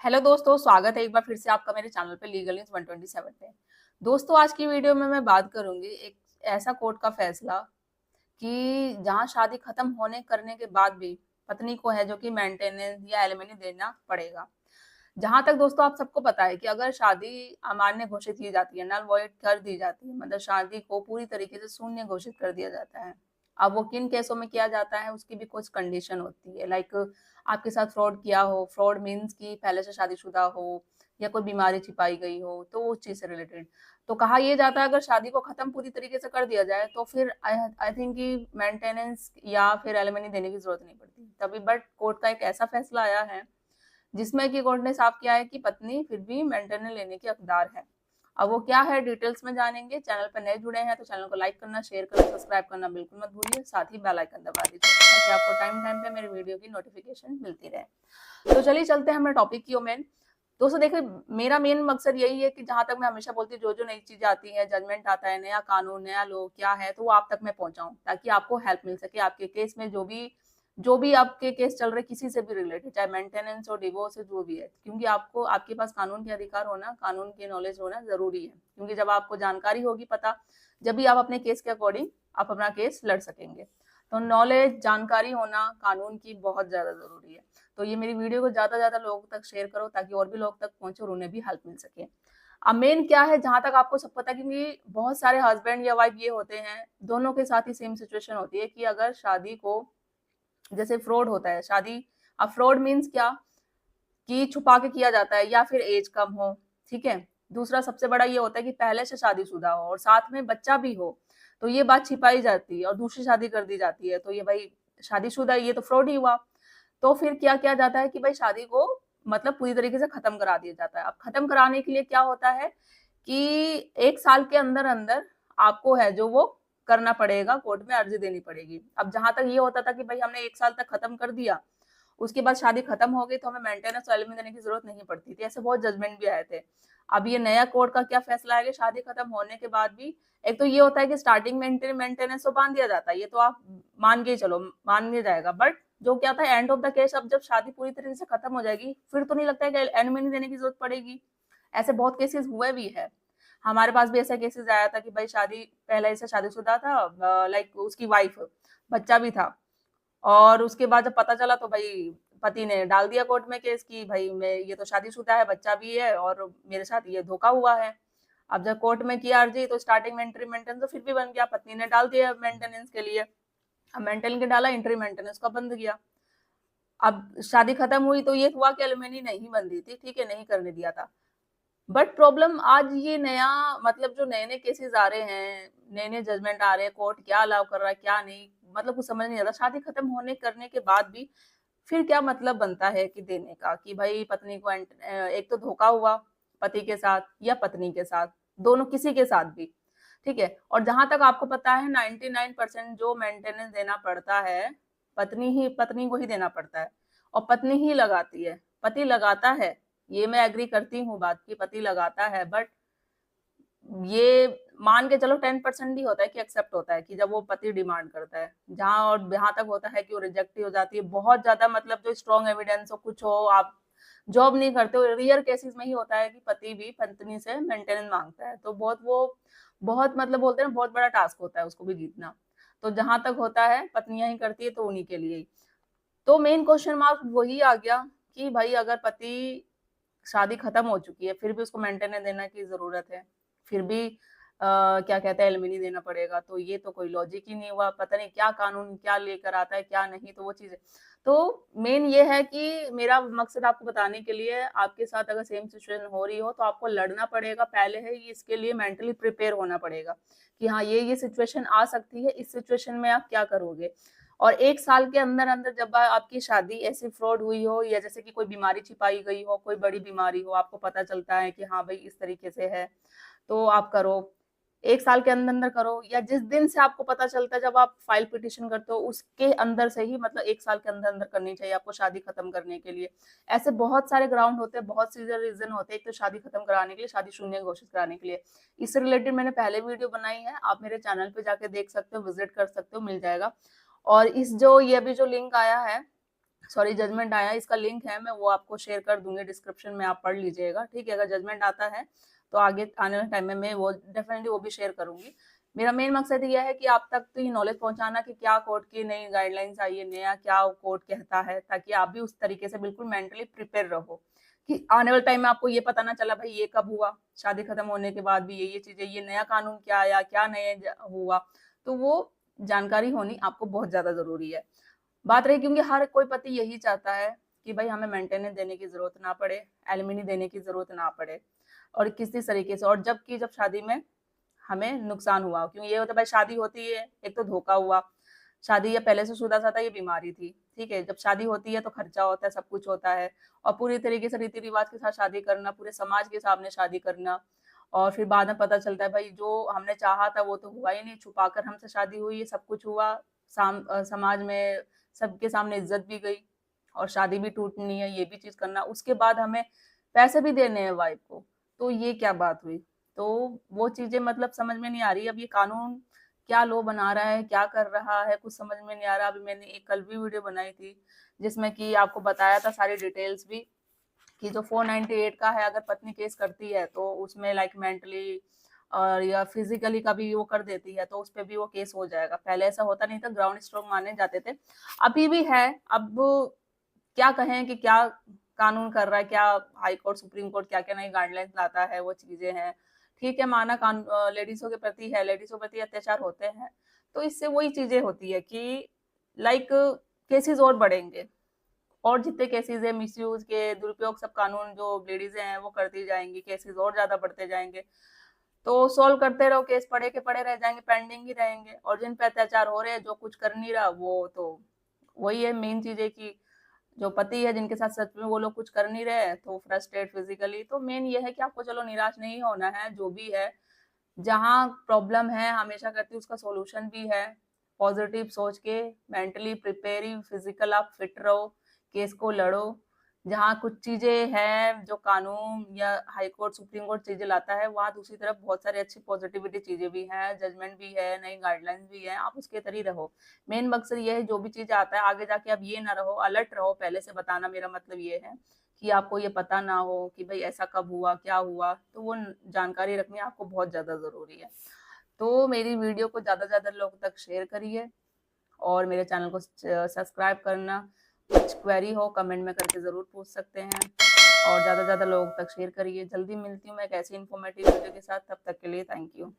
Hello दोस्तों, स्वागत है एक बार फिर से आपका मेरे चैनल पे लीगल न्यूज 127 पे। दोस्तों, आज की वीडियो में मैं बात करूंगी एक ऐसा कोर्ट का फैसला कि जहां शादी खत्म होने करने के बाद भी पत्नी को है जो कि मेंटेनेंस या एलिमनी देना पड़ेगा। जहां तक दोस्तों आप सबको पता है कि अगर शादी अमान्य घोषित की जाती है, नल वॉइड कर दी जाती है, मतलब शादी को पूरी तरीके से शून्य घोषित कर दिया जाता है। अब वो किन केसों में किया जाता है उसकी भी कुछ कंडीशन होती है, लाइक आपके साथ फ्रॉड किया हो। फ्रॉड मीन्स कि पहले से शादीशुदा हो या कोई बीमारी छिपाई गई हो, तो उस चीज से रिलेटेड। तो कहा यह जाता है अगर शादी को खत्म पूरी तरीके से कर दिया जाए तो फिर आई थिंक कि मेंटेनेंस या फिर एलिमनी देने की जरूरत नहीं पड़ती तभी। बट कोर्ट का एक ऐसा फैसला आया है जिसमें कि कोर्ट ने साफ किया है कि पत्नी फिर भी मेंटेनेंस लेने की हकदार है। अब वो क्या है डिटेल्स में जानेंगे। चैनल पर नए जुड़े हैं तो चैनल को लाइक करना, शेयर करना, सब्सक्राइब करना बिल्कुल मत भूलिए। साथ ही बेल आइकन दबा दीजिए ताकि आपको टाइम टाइम पे मेरे वीडियो की नोटिफिकेशन मिलती रहे। तो चलिए चलते हैं हमारे टॉपिक की ओर। मेन दोस्तों देखिए, मेरा मेन मकसद यही है कि जहां तक मैं हमेशा बोलती हूँ, जो जो नई चीजें आती है, जजमेंट आता है, नया कानून, नया लॉ क्या है, तो वो आप तक मैं पहुंचाऊं ताकि आपको हेल्प मिल सके आपके केस में। जो भी आपके केस चल रहे किसी से भी रिलेटेड, चाहे मेंटेनेंस हो, डिवोर्स हो, जो भी है, क्योंकि आपको आपके पास कानून के अधिकार होना, कानून की नॉलेज होना जरूरी है। क्योंकि जब आपको जानकारी होगी, पता, जब भी आप अपने केस के अकॉर्डिंग आप अपना केस लड़ सकेंगे। तो नॉलेज, जानकारी होना कानून की बहुत ज्यादा जरूरी है। तो ये मेरी वीडियो को ज्यादा ज्यादा लोगों तक शेयर करो ताकि और भी लोग तक पहुंचे और उन्हें भी हेल्प मिल सके। अब मेन क्या है, जहां तक आपको सब पता है कि बहुत सारे हस्बैंड या वाइफ ये होते हैं, दोनों के साथ ही सेम सिचुएशन होती है कि अगर शादी को, जैसे फ्रॉड होता है शादी। अब फ्रॉड मीन्स क्या, कि छुपा के किया जाता है या फिर एज कम हो। ठीक है। दूसरा सबसे बड़ा ये होता है कि पहले से शादीशुदा हो और साथ में बच्चा भी हो, तो ये बात छिपाई जाती है और दूसरी शादी कर दी जाती है, तो ये भाई शादीशुदा, ये तो फ्रॉड ही हुआ। तो फिर क्या किया जाता है कि भाई शादी को मतलब पूरी तरीके से खत्म करा दिया जाता है। अब खत्म कराने के लिए क्या होता है कि 1 साल के अंदर अंदर आपको है जो वो करना पड़ेगा, कोर्ट में अर्जी देनी पड़ेगी। अब जहां तक ये होता था कि भाई हमने 1 साल तक खत्म कर दिया, उसके बाद शादी खत्म हो गई तो हमें मेंटेनेंस और एलिमनी देने की जरूरत नहीं पड़ती थी, ऐसे बहुत जजमेंट भी आए थे। अब ये नया कोर्ट का क्या फैसला है कि शादी खत्म होने के बाद भी, एक तो ये होता है कि स्टार्टिंग मेंटेनेंस तो बांध दिया जाता है, ये तो आप मान के चलो, मान लिया जाएगा। बट जो क्या था एंड ऑफ द केस, अब जब शादी पूरी तरीके से खत्म हो जाएगी फिर तो नहीं लगता है कि एलिमनी देने की जरूरत पड़ेगी। ऐसे बहुत केसेस हुए भी है। हमारे पास भी ऐसा केसेस आया था कि भाई शादी, पहले से शादीशुदा था, लाइक उसकी वाइफ, बच्चा भी था, और उसके बाद जब पता चला तो भाई पति ने डाल दिया कोर्ट में केस कि भाई मैं, ये तो शादीशुदा है, बच्चा भी है और मेरे साथ ये धोखा हुआ है। अब जब कोर्ट में किया अर्जी तो स्टार्टिंग में इंट्री मेंटेनेंस तो फिर भी बन गया, पत्नी ने डाल दिया मेंटेनेंस के लिए। अब मेंटेनेंस के डाला, इंट्री मेंटेनेंस का बंद किया। अब शादी खत्म हुई तो ये हुआ कि एलिमनी नहीं बनती थी, ठीक है, नहीं करने दिया था। बट प्रॉब्लम आज ये नया, मतलब जो नए नए केसेस आ रहे हैं, नए नए जजमेंट आ रहे हैं, कोर्ट क्या अलाउ कर रहा है क्या नहीं, मतलब कुछ समझ नहीं आता। शादी खत्म होने करने के बाद भी फिर क्या मतलब बनता है कि देने का, कि भाई पत्नी को एक तो धोखा हुआ पति के साथ या पत्नी के साथ, दोनों किसी के साथ भी। ठीक है। और जहां तक आपको पता है 99% जो मेंटेनेंस देना पड़ता है पत्नी को ही देना पड़ता है, और पत्नी ही लगाती है। पति लगाता है, ये मैं एग्री करती हूँ बात की, पति लगाता है। बट ये मान के चलो 10% ही होता है कि एक्सेप्ट होता है कि जब वो पति डिमांड करता है, जहां और जहां तक होता है कि वो रिजेक्ट ही हो जाती है। बहुत ज्यादा मतलब जो स्ट्रॉन्ग एविडेंस हो, कुछ हो, आप जॉब नहीं करते हो, रेयर केसेस में ही होता है कि पति भी पत्नी से मेंटेनेंस मांगता है। तो बहुत मतलब बोलते हैं बहुत बड़ा टास्क होता है उसको भी जीतना। तो जहां तक होता है पत्नियां ही करती है तो उन्हीं के लिए ही। तो मेन क्वेश्चन मार्क वही आ गया कि भाई अगर पति, शादी खत्म हो चुकी है फिर भी उसको मेंटेनेंस देने की जरूरत है, फिर भी क्या कहते हैं एलिमनी देना पड़ेगा, तो ये तो कोई लॉजिक ही नहीं हुआ। पता नहीं क्या कानून क्या लेकर आता है क्या नहीं, तो वो चीज है। तो मेन ये है कि मेरा मकसद आपको बताने के लिए, आपके साथ अगर सेम सिचुएशन हो रही हो तो आपको लड़ना पड़ेगा, पहले है ये, इसके लिए मेंटली प्रिपेयर होना पड़ेगा कि हाँ ये सिचुएशन आ सकती है, इस सिचुएशन में आप क्या करोगे। और 1 साल के अंदर अंदर जब आपकी शादी ऐसी फ्रॉड हुई हो, या जैसे कि कोई बीमारी छिपाई गई हो, कोई बड़ी बीमारी हो, आपको पता चलता है कि हाँ भाई इस तरीके से है, तो आप करो। 1 साल के अंदर अंदर करो, या जिस दिन से आपको पता चलता है जब आप फाइल पिटिशन करते हो उसके अंदर से ही, मतलब 1 साल के अंदर अंदर करनी चाहिए आपको शादी खत्म करने के लिए। ऐसे बहुत सारे ग्राउंड होते हैं, बहुत सी रीजन होते हैं। एक तो शादी खत्म कराने के लिए, शादी शून्य घोषित कराने के लिए। इससे रिलेटेड मैंने पहले वीडियो बनाई है, आप मेरे चैनल पे जाके देख सकते हो, विजिट कर सकते हो, मिल जाएगा। और इस जो ये अभी जो लिंक आया है सॉरी जजमेंट आया, इसका लिंक है, मैं वो आपको शेयर कर दूंगी डिस्क्रिप्शन में, आप पढ़ लीजिएगा, ठीक है। अगर जजमेंट आता है तो आगे आने वाले टाइम में मैं वो डेफिनेटली वो भी शेयर करूंगी। मेरा मेन मकसद यह है कि आप तक तो ये नॉलेज पहुंचाना कि क्या कोर्ट की नई गाइडलाइंस आई है, नया क्या कोर्ट कहता है, ताकि आप भी उस तरीके से बिल्कुल मेंटली प्रिपेयर रहो कि आने वाले टाइम में आपको ये पता ना चला भाई ये कब हुआ, शादी खत्म होने के बाद भी ये चीजें, ये नया कानून क्या आया, क्या नया हुआ, तो वो जानकारी होनी आपको बहुत ज्यादा जरूरी है। बात रही, क्योंकि हर कोई पति यही चाहता है कि भाई हमें मेंटेनेंस देने की जरूरत ना पड़े, एलिमनी देने की जरूरत ना पड़े, और किसी तरीके से, और जब शादी में हमें नुकसान हुआ, क्योंकि ये होता है भाई शादी होती है, एक तो धोखा हुआ, शादी या पहले से शुदा था, ये बीमारी थी, ठीक है। जब शादी होती है तो खर्चा होता है, सब कुछ होता है, और पूरी तरीके से रीति रिवाज के साथ शादी करना, पूरे समाज के सामने शादी करना, और फिर बाद में पता चलता है भाई जो हमने चाहा था वो तो हुआ ही नहीं, छुपाकर हमसे शादी हुई, ये सब कुछ हुआ, समाज में सबके सामने इज्जत भी गई, और शादी भी टूटनी है, ये भी चीज करना, उसके बाद हमें पैसे भी देने हैं वाइफ को, तो ये क्या बात हुई। तो वो चीजें मतलब समझ में नहीं आ रही। अब ये कानून क्या लो बना रहा है, क्या कर रहा है, कुछ समझ में नहीं आ रहा। अभी मैंने एक कल भी वीडियो बनाई थी जिसमें कि आपको बताया था सारी डिटेल्स भी, कि जो 498 का है, अगर पत्नी केस करती है तो उसमें लाइक मेंटली और या फिजिकली का भी वो कर देती है तो उस पर भी वो केस हो जाएगा। पहले ऐसा होता नहीं था, ग्राउंड स्ट्रोक माने जाते थे, अभी भी है। अब क्या कहें कि क्या कानून कर रहा है, क्या हाई कोर्ट सुप्रीम कोर्ट क्या क्या नई गाइडलाइंस लाता है, वो चीजें हैं, ठीक है, माना लेडीजों के प्रति है, लेडीजों के प्रति अत्याचार होते हैं, तो इससे वही चीजें होती है कि लाइक केसेस और बढ़ेंगे, और जितने केसेस है मिसयूज के, दुरुपयोग, सब कानून जो लेडीज हैं वो करती जाएंगी, केसेस और ज्यादा बढ़ते जाएंगे, तो सॉल्व करते रहो, केस पड़े के पड़े रह जाएंगे, पेंडिंग ही रहेंगे, और जिन पे अत्याचार हो रहे हैं, जो कुछ कर नहीं रहा, वो तो वही है मेन चीज है कि जो पति है जिनके साथ सच में वो लोग कुछ कर नहीं रहे तो फ्रस्ट्रेट फिजिकली। तो मेन ये है कि आपको चलो निराश नहीं होना है, जो भी है, जहाँ प्रॉब्लम है हमेशा कहती हूँ उसका सॉल्यूशन भी है, पॉजिटिव सोच के, मेंटली प्रिपेयर, फिजिकल आप फिट रहो, केस को लड़ो। जहाँ कुछ चीजें हैं जो कानून या हाई कोर्ट सुप्रीम कोर्ट चीजें लाता है, वहाँ दूसरी तरफ बहुत सारी अच्छी पॉजिटिविटी चीजें भी हैं, जजमेंट भी है, नई गाइडलाइंस भी है, आप उसके तरी रहो। मेन मकसद ये है जो भी चीज आता है आगे जाके अब ये ना रहो, अलर्ट रहो, पहले से बताना, मेरा मतलब ये है कि आपको ये पता ना हो कि भाई ऐसा कब हुआ, क्या हुआ, तो वो जानकारी रखनी आपको बहुत ज्यादा जरूरी है। तो मेरी वीडियो को ज्यादा से ज्यादा लोग तक शेयर करिए, और मेरे चैनल को सब्सक्राइब करना। कुछ क्वेरी हो कमेंट में करके जरूर पूछ सकते हैं, और ज्यादा से ज्यादा लोगों तक शेयर करिए। जल्दी मिलती हूँ मैं एक ऐसी इन्फॉर्मेटिव वीडियो के साथ, तब तक के लिए थैंक यू।